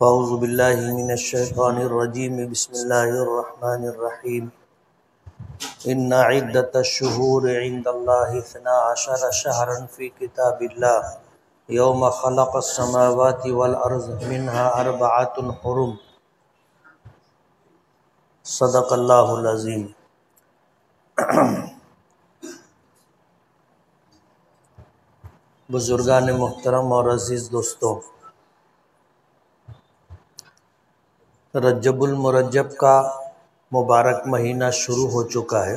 اعوذ باللہ من الشیطان الرجیم بسم اللہ الرحمن الرحیم ان عدۃ الشہور عند اللہ 12 شہرا فی کتاب اللہ یوم خلق السماوات والارض منها 4 حرم صدق اللہ العظیم۔ بزرگان محترم اور عزیز دوستوں، رجب المرجب کا مبارک مہینہ شروع ہو چکا ہے۔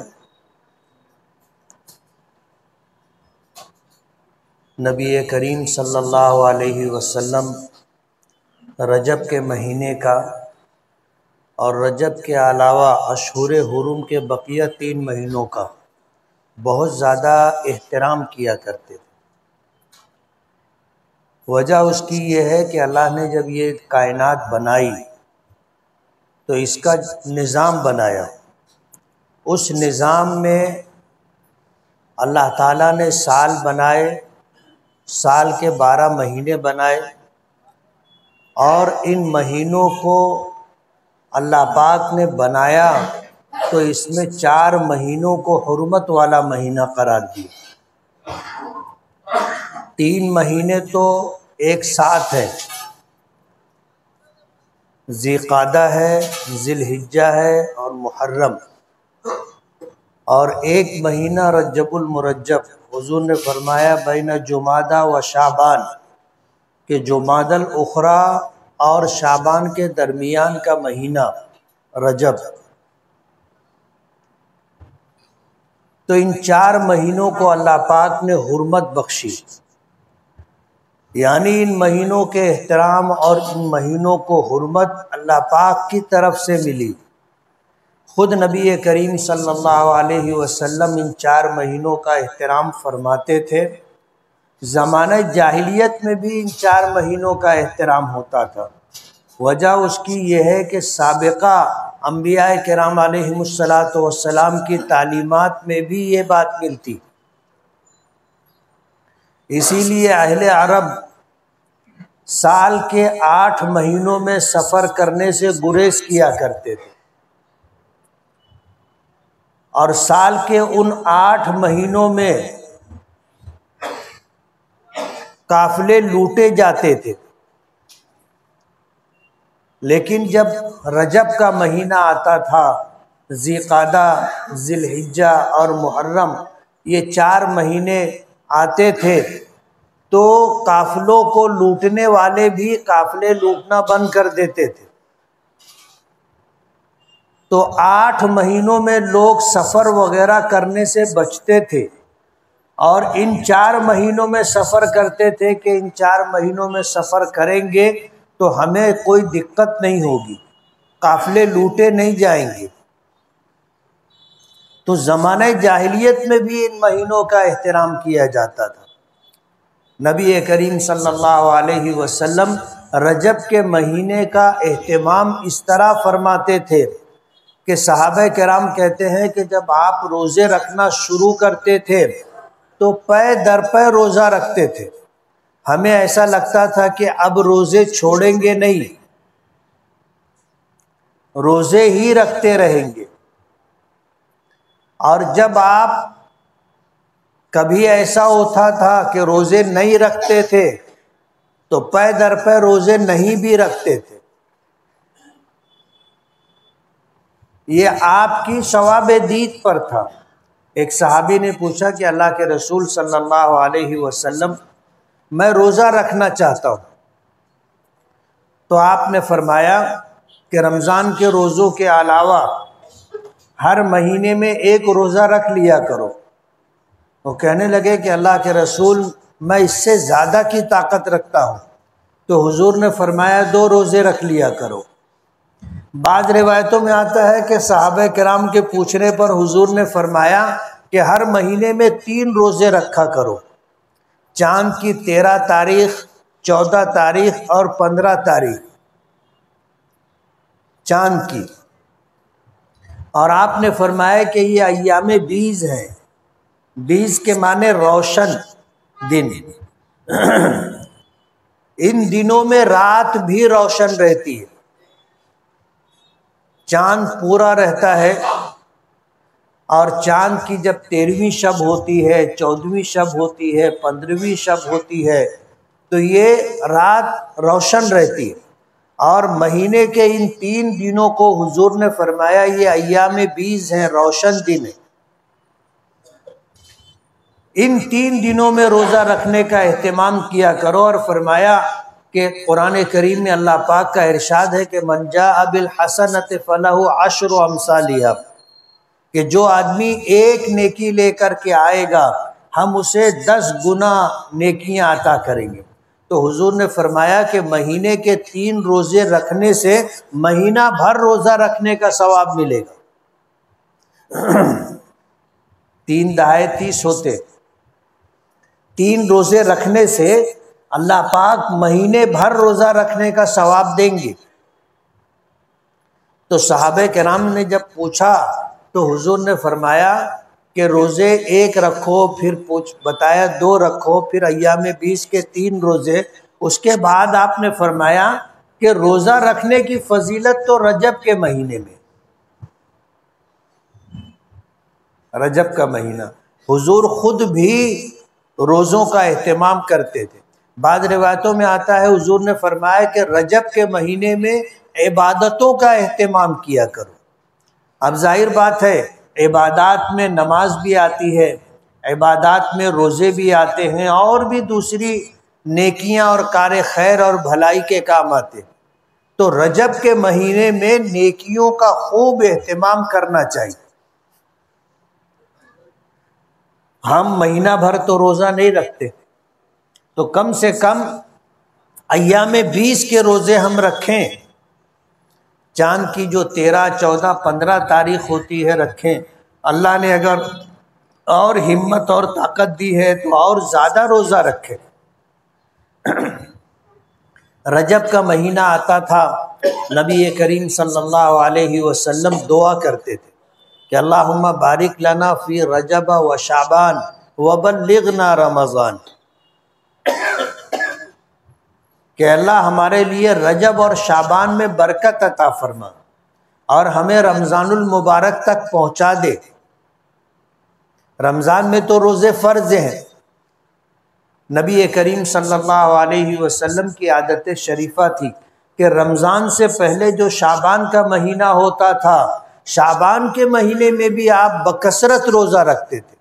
نبی کریم صلی اللہ علیہ وسلم رجب کے مہینے کا اور رجب کے علاوہ اشہر حرم کے بقیہ 3 مہینوں کا بہت زیادہ احترام کیا کرتے تھے۔ وجہ اس کی یہ ہے کہ اللہ نے جب یہ کائنات بنائی تو اس کا نظام بنایا، اس نظام میں اللہ تعالیٰ نے سال بنائے، سال کے 12 مہینے بنائے، اور ان مہینوں کو اللہ پاک نے بنایا تو اس میں 4 مہینوں کو حرمت والا مہینہ قرار دیا۔ 3 مہینے تو ایک ساتھ ہیں، ذی قعدہ ہے، ذی الحجہ ہے اور محرم، اور ایک مہینہ رجب المرجب۔ حضور نے فرمایا بین جمادی و شعبان، کہ جمادی الاخری اور شعبان کے درمیان کا مہینہ رجب۔ تو ان 4 مہینوں کو اللہ پاک نے حرمت بخشی، یعنی ان مہینوں کے احترام اور ان مہینوں کو حرمت اللہ پاک کی طرف سے ملی۔ خود نبی کریم صلی اللہ علیہ وسلم ان 4 مہینوں کا احترام فرماتے تھے۔ زمانہ جاہلیت میں بھی ان 4 مہینوں کا احترام ہوتا تھا۔ وجہ اس کی یہ ہے کہ سابقہ انبیاء کرام علیہم السلام کی تعلیمات میں بھی یہ بات ملتی، اسی لیے اہل عرب سال کے 8 مہینوں میں سفر کرنے سے گریز کیا کرتے تھے، اور سال کے ان 8 مہینوں میں قافلے لوٹے جاتے تھے۔ لیکن جب رجب کا مہینہ آتا تھا، ذی قعدہ، ذی الحجہ اور محرم، یہ 4 مہینے آتے تھے تو قافلوں کو لوٹنے والے بھی قافلے لوٹنا بند کر دیتے تھے۔ تو 8 مہینوں میں لوگ سفر وغیرہ کرنے سے بچتے تھے، اور ان 4 مہینوں میں سفر کرتے تھے کہ ان 4 مہینوں میں سفر کریں گے تو ہمیں کوئی دقت نہیں ہوگی، قافلے لوٹے نہیں جائیں گے۔ تو زمانہ جاہلیت میں بھی ان مہینوں کا احترام کیا جاتا تھا۔ نبی کریم صلی اللہ علیہ وسلم رجب کے مہینے کا اہتمام اس طرح فرماتے تھے کہ صحابہ کرام کہتے ہیں کہ جب آپ روزے رکھنا شروع کرتے تھے تو پے در پے روزہ رکھتے تھے۔ ہمیں ایسا لگتا تھا کہ اب روزے چھوڑیں گے نہیں، روزے ہی رکھتے رہیں گے۔ اور جب آپ کبھی ایسا ہوتا تھا کہ روزے نہیں رکھتے تھے تو پے در پے روزے نہیں بھی رکھتے تھے۔ یہ آپ کی ثواب دید پر تھا۔ ایک صحابی نے پوچھا کہ اللہ کے رسول صلی اللہ علیہ وسلم، میں روزہ رکھنا چاہتا ہوں، تو آپ نے فرمایا کہ رمضان کے روزوں کے علاوہ ہر مہینے میں 1 روزہ رکھ لیا کرو۔ وہ کہنے لگے کہ اللہ کے رسول، میں اس سے زیادہ کی طاقت رکھتا ہوں، تو حضور نے فرمایا 2 روزے رکھ لیا کرو۔ بعض روایتوں میں آتا ہے کہ صحابہ کرام کے پوچھنے پر حضور نے فرمایا کہ ہر مہینے میں 3 روزے رکھا کرو، چاند کی 13 تاریخ، 14 تاریخ اور 15 تاریخ چاند کی۔ اور آپ نے فرمایا کہ یہ ایام بیز ہیں، بیز کے معنی روشن دن۔ ان دنوں میں رات بھی روشن رہتی ہے، چاند پورا رہتا ہے، اور چاند کی جب 13ویں شب ہوتی ہے، 14ویں شب ہوتی ہے، 15ویں شب ہوتی ہے، تو یہ رات روشن رہتی ہے۔ اور مہینے کے ان 3 دنوں کو حضور نے فرمایا یہ ایام 20 ہیں، روشن دن ہے۔ ان 3 دنوں میں روزہ رکھنے کا اہتمام کیا کرو، اور فرمایا کہ قرآن کریم میں اللہ پاک کا ارشاد ہے کہ من جاء بالحسنۃ فلہ عشر امثالھا، کہ جو آدمی ایک نیکی لے کر کے آئے گا ہم اسے 10 گنا نیکیاں عطا کریں گے۔ تو حضور نے فرمایا کہ مہینے کے 3 روزے رکھنے سے مہینہ بھر روزہ رکھنے کا ثواب ملے گا۔ 3 دہائے 30 ہوتے، 3 روزے رکھنے سے اللہ پاک مہینے بھر روزہ رکھنے کا ثواب دیں گے۔ تو صحابہ کرام نے جب پوچھا تو حضور نے فرمایا کہ روزے 1 رکھو، پھر بتایا 2 رکھو، پھر ایام 20 کے 3 روزے۔ اس کے بعد آپ نے فرمایا کہ روزہ رکھنے کی فضیلت تو رجب کے مہینے میں، رجب کا مہینہ، حضور خود بھی روزوں کا اہتمام کرتے تھے۔ بعض روایتوں میں آتا ہے حضور نے فرمایا کہ رجب کے مہینے میں عبادتوں کا اہتمام کیا کرو۔ اب ظاہر بات ہے عبادات میں نماز بھی آتی ہے، عبادات میں روزے بھی آتے ہیں، اور بھی دوسری نیکیاں اور کار خیر اور بھلائی کے کام آتے ہیں۔ تو رجب کے مہینے میں نیکیوں کا خوب اہتمام کرنا چاہیے۔ ہم مہینہ بھر تو روزہ نہیں رکھتے، تو کم سے کم ایام 20 کے روزے ہم رکھیں، چاند کی جو 13، 14، 15 تاریخ ہوتی ہے رکھیں۔ اللہ نے اگر اور ہمت اور طاقت دی ہے تو اور زیادہ روزہ رکھیں۔ رجب کا مہینہ آتا تھا، نبی کریم صلی اللہ علیہ وسلم دعا کرتے تھے کہ اللہم بارک لنا فی رجب و شعبان وبلغنا رمضان، کہ اللہ ہمارے لیے رجب اور شعبان میں برکت عطا فرما اور ہمیں رمضان المبارک تک پہنچا دے۔ رمضان میں تو روزے فرض ہیں۔ نبی کریم صلی اللہ علیہ وسلم کی عادت شریفہ تھی کہ رمضان سے پہلے جو شعبان کا مہینہ ہوتا تھا، شعبان کے مہینے میں بھی آپ بکثرت روزہ رکھتے تھے،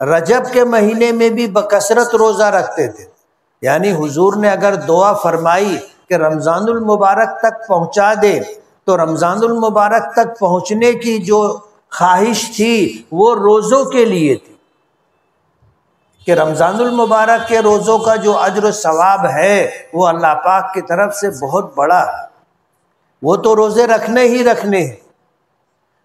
رجب کے مہینے میں بھی بکثرت روزہ رکھتے تھے۔ یعنی حضور نے اگر دعا فرمائی کہ رمضان المبارک تک پہنچا دے، تو رمضان المبارک تک پہنچنے کی جو خواہش تھی وہ روزوں کے لیے تھی، کہ رمضان المبارک کے روزوں کا جو اجر و ثواب ہے وہ اللہ پاک کی طرف سے بہت بڑا ہے، وہ تو روزے رکھنے ہی رکھنے ہیں۔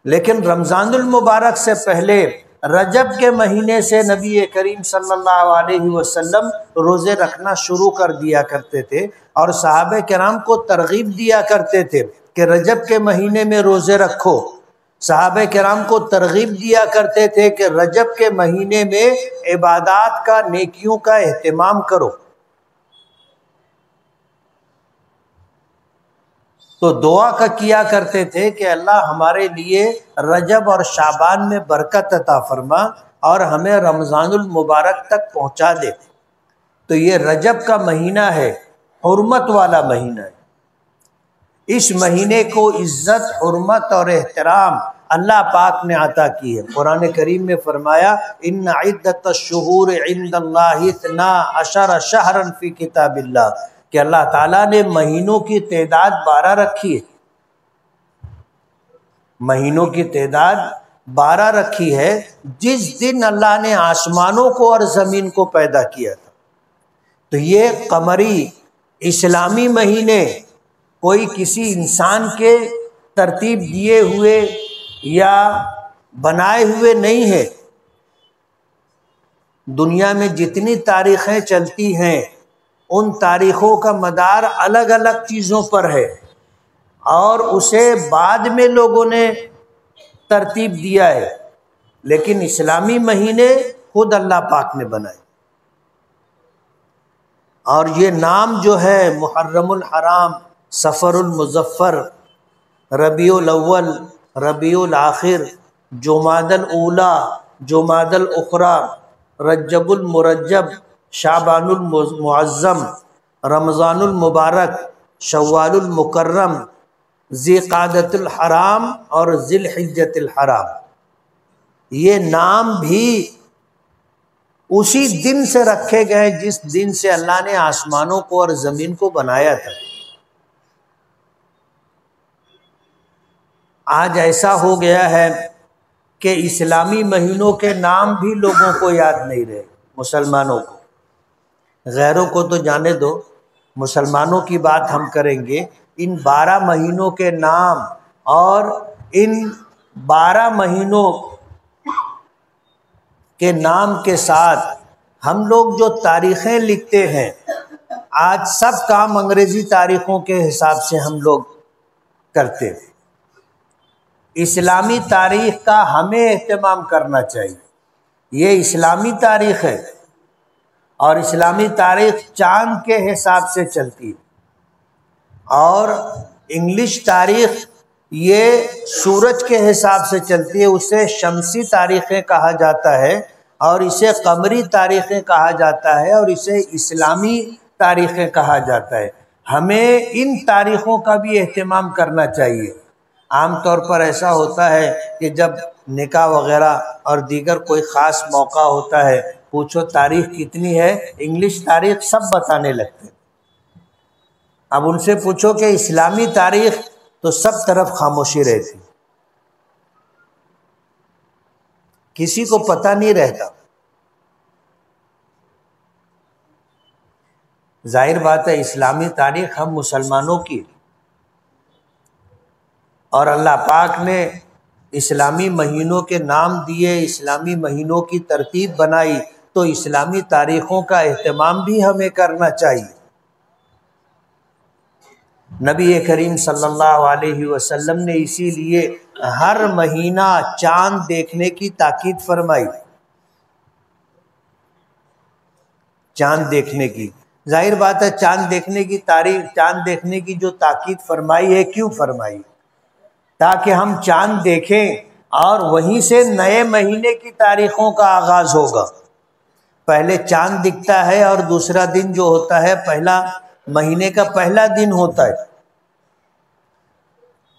لیکن رمضان المبارک سے پہلے رجب کے مہینے سے نبی کریم صلی اللہ علیہ وسلم روزے رکھنا شروع کر دیا کرتے تھے، اور صحابہ کرام کو ترغیب دیا کرتے تھے کہ رجب کے مہینے میں روزے رکھو۔ صحابہ کرام کو ترغیب دیا کرتے تھے کہ رجب کے مہینے میں عبادات کا، نیکیوں کا اہتمام کرو۔ تو دعا کا کیا کرتے تھے کہ اللہ ہمارے لیے رجب اور شعبان میں برکت عطا فرما اور ہمیں رمضان المبارک تک پہنچا دے۔ تو یہ رجب کا مہینہ ہے، حرمت والا مہینہ ہے۔ اس مہینے کو عزت، حرمت اور احترام اللہ پاک نے عطا کی ہے۔ قرآن کریم میں فرمایا ان عدت الشہور عند اللہ 12 شہرا فی کتاب اللہ، کہ اللہ تعالیٰ نے مہینوں کی تعداد 12 رکھی ہے، مہینوں کی تعداد 12 رکھی ہے جس دن اللہ نے آسمانوں کو اور زمین کو پیدا کیا تھا۔ تو یہ قمری اسلامی مہینے کوئی کسی انسان کے ترتیب دیے ہوئے یا بنائے ہوئے نہیں ہے۔ دنیا میں جتنی تاریخیں چلتی ہیں ان تاریخوں کا مدار الگ الگ چیزوں پر ہے، اور اسے بعد میں لوگوں نے ترتیب دیا ہے، لیکن اسلامی مہینے خود اللہ پاک نے بنائے۔ اور یہ نام جو ہے محرم الحرام، صفر المظفر، ربیع الاول، ربیع الآخر، جمادی الاولیٰ، جمادی الاخری، رجب المرجب، شعبان المعظم، رمضان المبارک، شوال المکرم، ذی قعدۃ الحرام اور ذی الحجۃ الحرام، یہ نام بھی اسی دن سے رکھے گئے جس دن سے اللہ نے آسمانوں کو اور زمین کو بنایا تھا۔ آج ایسا ہو گیا ہے کہ اسلامی مہینوں کے نام بھی لوگوں کو یاد نہیں رہے، مسلمانوں کو، غیروں کو تو جانے دو، مسلمانوں کی بات ہم کریں گے۔ ان 12 مہینوں کے نام اور ان 12 مہینوں کے نام کے ساتھ ہم لوگ جو تاریخیں لکھتے ہیں، آج سب کام انگریزی تاریخوں کے حساب سے ہم لوگ کرتے ہیں۔ اسلامی تاریخ کا ہمیں اہتمام کرنا چاہیے، یہ اسلامی تاریخ ہے، اور اسلامی تاریخ چاند کے حساب سے چلتی ہے، اور انگلش تاریخ یہ سورج کے حساب سے چلتی ہے، اسے شمسی تاریخیں کہا جاتا ہے، اور اسے قمری تاریخیں کہا جاتا ہے، اور اسے اسلامی تاریخیں کہا جاتا ہے۔ ہمیں ان تاریخوں کا بھی اہتمام کرنا چاہیے۔ عام طور پر ایسا ہوتا ہے کہ جب نکاح وغیرہ اور دیگر کوئی خاص موقع ہوتا ہے، پوچھو تاریخ کتنی ہے، انگلش تاریخ سب بتانے لگتے ہیں۔ اب ان سے پوچھو کہ اسلامی تاریخ، تو سب طرف خاموشی رہتی، کسی کو پتہ نہیں رہتا۔ ظاہر بات ہے اسلامی تاریخ ہم مسلمانوں کی، اور اللہ پاک نے اسلامی مہینوں کے نام دیے، اسلامی مہینوں کی ترتیب بنائی، تو اسلامی تاریخوں کا اہتمام بھی ہمیں کرنا چاہیے۔ نبی کریم صلی اللہ علیہ وسلم نے اسی لیے ہر مہینہ چاند دیکھنے کی تاکید فرمائی، چاند دیکھنے کی۔ ظاہر بات ہے چاند دیکھنے کی چاند دیکھنے کی جو تاکید فرمائی ہے، کیوں فرمائی؟ تاکہ ہم چاند دیکھیں، اور وہیں سے نئے مہینے کی تاریخوں کا آغاز ہوگا۔ پہلے چاند دکھتا ہے، اور دوسرا دن جو ہوتا ہے پہلا مہینے کا پہلا دن ہوتا ہے۔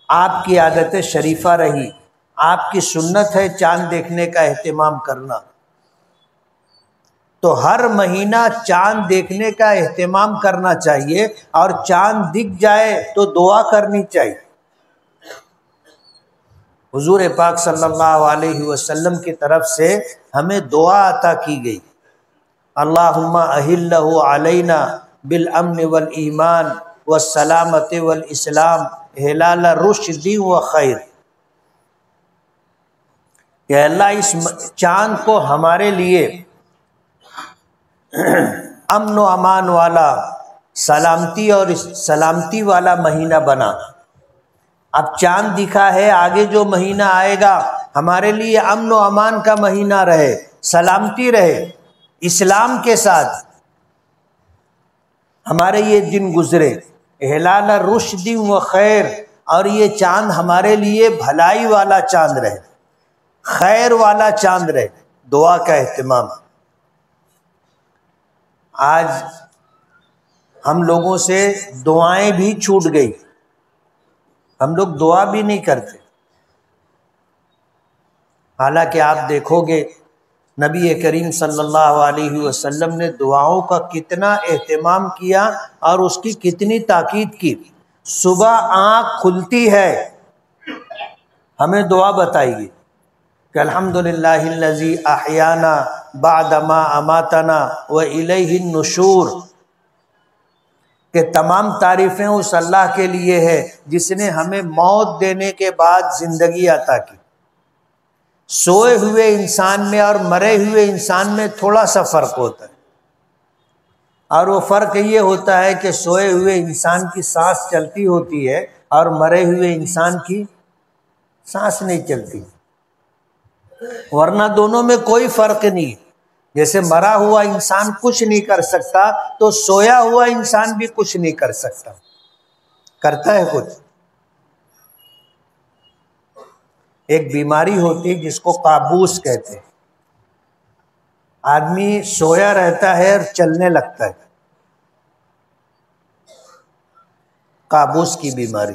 آپ کی عادت شریفہ رہی، آپ کی سنت ہے چاند دیکھنے کا اہتمام کرنا، تو ہر مہینہ چاند دیکھنے کا اہتمام کرنا چاہیے، اور چاند دکھ جائے تو دعا کرنی چاہیے۔ حضور پاک صلی اللہ علیہ وسلم کی طرف سے ہمیں دعا عطا کی گئی، اللہم اہلہ علینا بالامن والایمان والسلامت والاسلام ہلال رشد و خیر، کہ اللہ اس چاند کو ہمارے لیے امن و امان والا، سلامتی اور سلامتی والا مہینہ بنا۔ اب چاند دکھا ہے، آگے جو مہینہ آئے گا ہمارے لیے امن و امان کا مہینہ رہے، سلامتی رہے، اسلام کے ساتھ ہمارے یہ دن گزرے، ہلال رشد و خیر، اور یہ چاند ہمارے لیے بھلائی والا چاند رہے، خیر والا چاند رہے۔ دعا کا اہتمام۔ آج ہم لوگوں سے دعائیں بھی چھوٹ گئی، ہم لوگ دعا بھی نہیں کرتے۔ حالانکہ آپ دیکھو گے نبی کریم صلی اللہ علیہ وسلم نے دعاؤں کا کتنا اہتمام کیا، اور اس کی کتنی تاکید کی۔ صبح آنکھ کھلتی ہے ہمیں دعا بتائیے کہ الحمدللہ الذی احیانا بعد ما اماتنا والیہ النشور، کہ تمام تعریفیں اس اللہ کے لیے ہے جس نے ہمیں موت دینے کے بعد زندگی عطا کی۔ سوئے ہوئے انسان میں اور مرے ہوئے انسان میں تھوڑا سا فرق ہوتا ہے، اور وہ فرق یہ ہوتا ہے کہ سوئے ہوئے انسان کی سانس چلتی ہوتی ہے، اور مرے ہوئے انسان کی سانس نہیں چلتی، ورنہ دونوں میں کوئی فرق نہیں۔ جیسے مرا ہوا انسان کچھ نہیں کر سکتا تو سویا ہوا انسان بھی کچھ نہیں کر سکتا، کرتا ہے کچھ؟ ایک بیماری ہوتی ہے جس کو قابوس کہتے ہیں، آدمی سویا رہتا ہے اور چلنے لگتا ہے، قابوس کی بیماری۔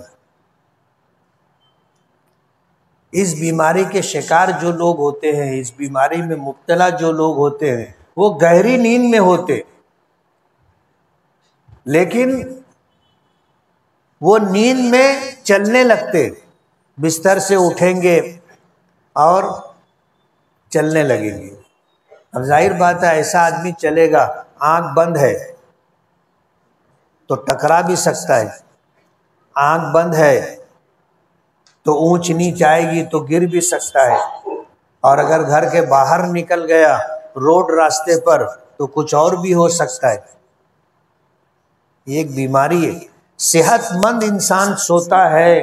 اس بیماری کے شکار جو لوگ ہوتے ہیں، اس بیماری میں مبتلا جو لوگ ہوتے ہیں، وہ گہری نیند میں ہوتے، لیکن وہ نیند میں چلنے لگتے، بستر سے اٹھیں گے اور چلنے لگیں گے۔ اب ظاہر بات ہے ایسا آدمی چلے گا، آنکھ بند ہے تو ٹکرا بھی سکتا ہے، آنکھ بند ہے تو اونچ نیچ آئے گی تو گر بھی سکتا ہے، اور اگر گھر کے باہر نکل گیا روڈ راستے پر تو کچھ اور بھی ہو سکتا ہے۔ یہ ایک بیماری ہے۔ صحت مند انسان سوتا ہے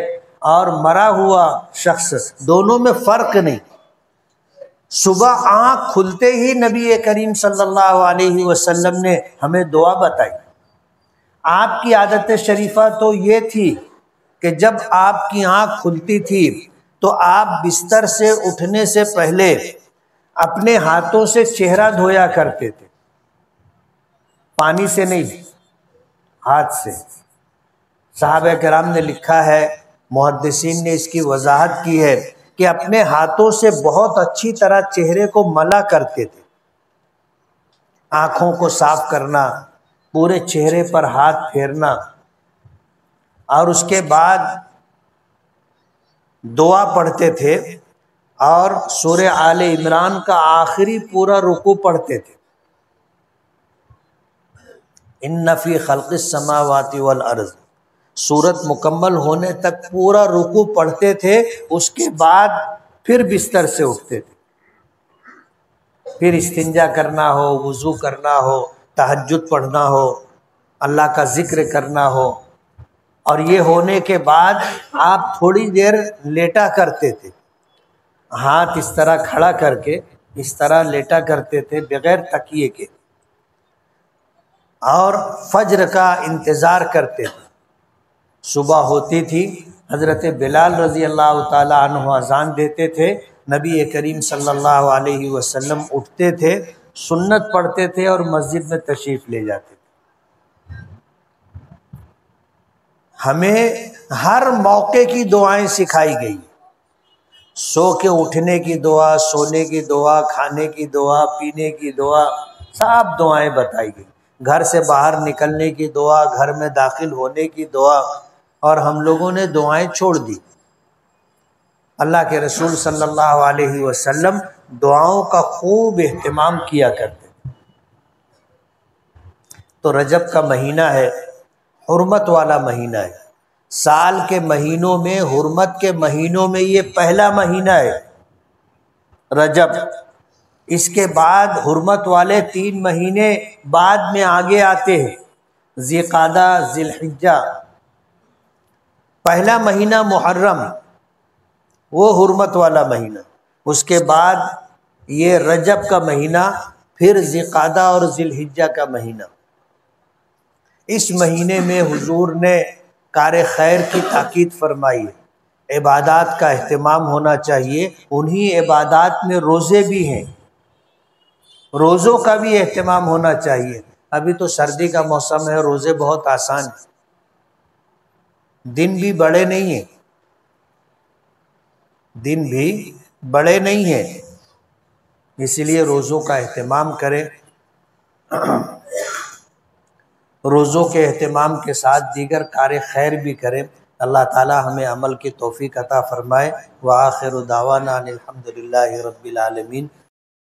اور مرا ہوا شخص دونوں میں فرق نہیں۔ صبح آنکھ کھلتے ہی نبی کریم صلی اللہ علیہ وسلم نے ہمیں دعا بتائی۔ آپ کی عادت شریفہ تو یہ تھی کہ جب آپ کی آنکھ کھلتی تھی تو آپ بستر سے اٹھنے سے پہلے اپنے ہاتھوں سے چہرہ دھویا کرتے تھے، پانی سے نہیں، ہاتھ سے۔ صحابہ کرام نے لکھا ہے، محدثین نے اس کی وضاحت کی ہے کہ اپنے ہاتھوں سے بہت اچھی طرح چہرے کو ملا کرتے تھے، آنکھوں کو صاف کرنا، پورے چہرے پر ہاتھ پھیرنا، اور اس کے بعد دعا پڑھتے تھے، اور سورہ آل عمران کا آخری پورا رکوع پڑھتے تھے، ان فی خلق السماوات والارض، سورت مکمل ہونے تک پورا رکوع پڑھتے تھے، اس کے بعد پھر بستر سے اٹھتے تھے، پھر استنجا کرنا ہو، وضو کرنا ہو، تہجد پڑھنا ہو، اللہ کا ذکر کرنا ہو، اور یہ ہونے کے بعد آپ تھوڑی دیر لیٹا کرتے تھے، ہاتھ اس طرح کھڑا کر کے اس طرح لیٹا کرتے تھے بغیر تکیے کے، اور فجر کا انتظار کرتے تھے۔ صبح ہوتی تھی، حضرت بلال رضی اللہ تعالی عنہ اذان دیتے تھے، نبی کریم صلی اللہ علیہ وسلم اٹھتے تھے، سنت پڑھتے تھے اور مسجد میں تشریف لے جاتے تھے۔ ہمیں ہر موقع کی دعائیں سکھائی گئی، سو کے اٹھنے کی دعا، سونے کی دعا، کھانے کی دعا، پینے کی دعا، سب دعائیں بتائی گئی، گھر سے باہر نکلنے کی دعا، گھر میں داخل ہونے کی دعا، اور ہم لوگوں نے دعائیں چھوڑ دی۔ اللہ کے رسول صلی اللہ علیہ وسلم دعاؤں کا خوب اہتمام کیا کرتے۔ تو رجب کا مہینہ ہے، حرمت والا مہینہ ہے، سال کے مہینوں میں، حرمت کے مہینوں میں یہ پہلا مہینہ ہے رجب۔ اس کے بعد حرمت والے 3 مہینے بعد میں آگے آتے ہیں، ذی قعدہ، ذی الحجہ۔ پہلا مہینہ محرم، وہ حرمت والا مہینہ، اس کے بعد یہ رجب کا مہینہ، پھر ذی قعدہ اور ذی الحجہ کا مہینہ۔ اس مہینے میں حضور نے کار خیر کی تاکید فرمائی ہے، عبادات کا اہتمام ہونا چاہیے، انہی عبادات میں روزے بھی ہیں، روزوں کا بھی اہتمام ہونا چاہیے۔ ابھی تو سردی کا موسم ہے، روزے بہت آسان ہیں، دن بھی بڑے نہیں ہیں، دن بھی بڑے نہیں ہیں، اس لیے روزوں کا اہتمام کریں، روزوں کے اہتمام کے ساتھ دیگر کار خیر بھی کریں۔ اللہ تعالی ہمیں عمل کی توفیق عطا فرمائے۔ وآخر دعوانا ان الحمد للہ رب العالمین۔